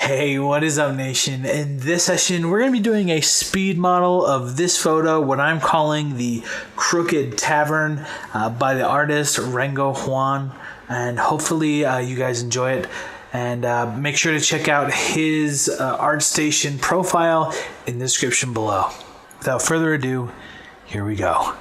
Hey, what is up, nation? In this session, we're going to be doing a speed model of this photo, what I'm calling the Crooked Tavern by the artist RanGo Huang. And hopefully you guys enjoy it. And make sure to check out his ArtStation profile in the description below. Without further ado, here we go.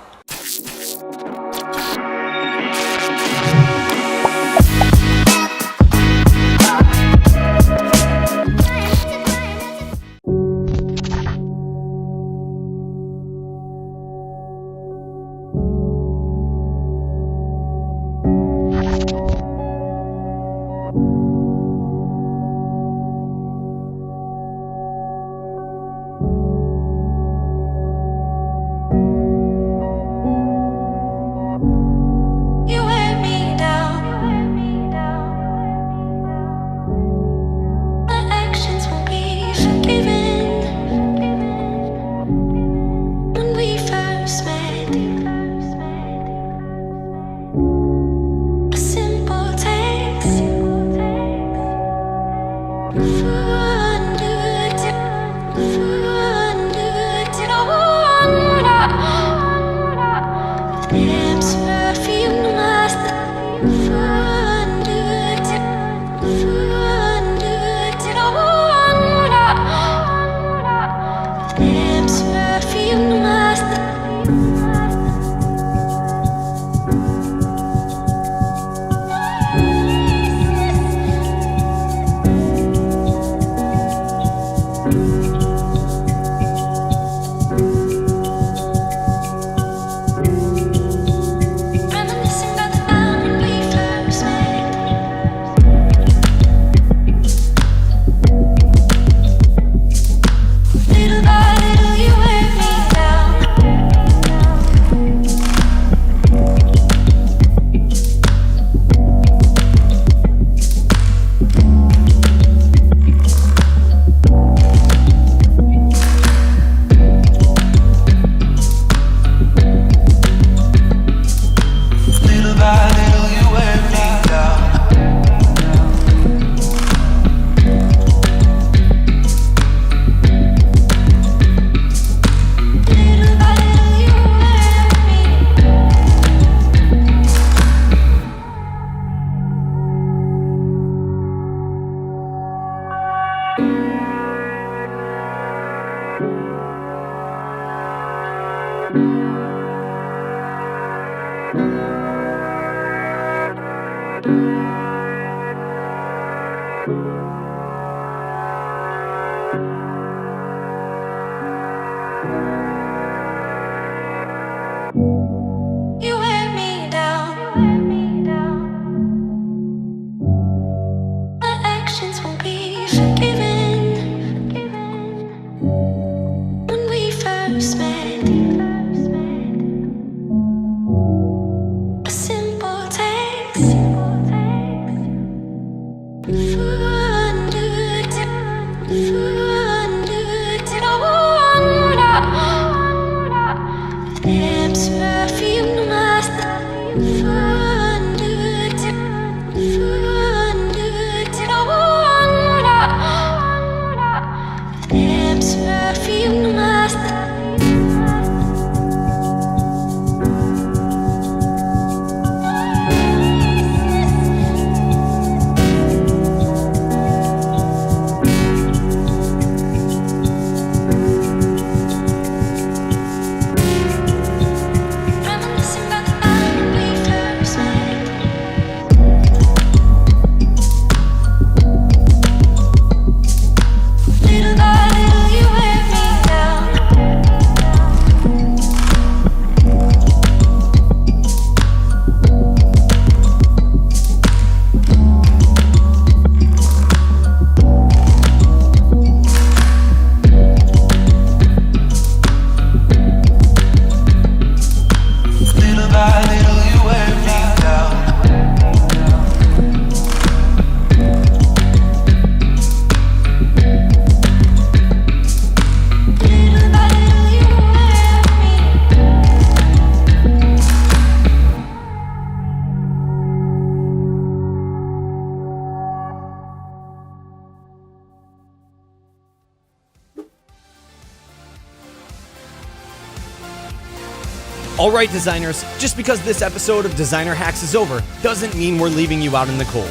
Alright designers, just because this episode of Designer Hacks is over doesn't mean we're leaving you out in the cold.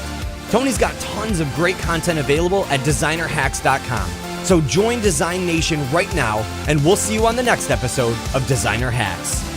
Tony's got tons of great content available at designerhacks.com. So join Design Nation right now, and we'll see you on the next episode of Designer Hacks.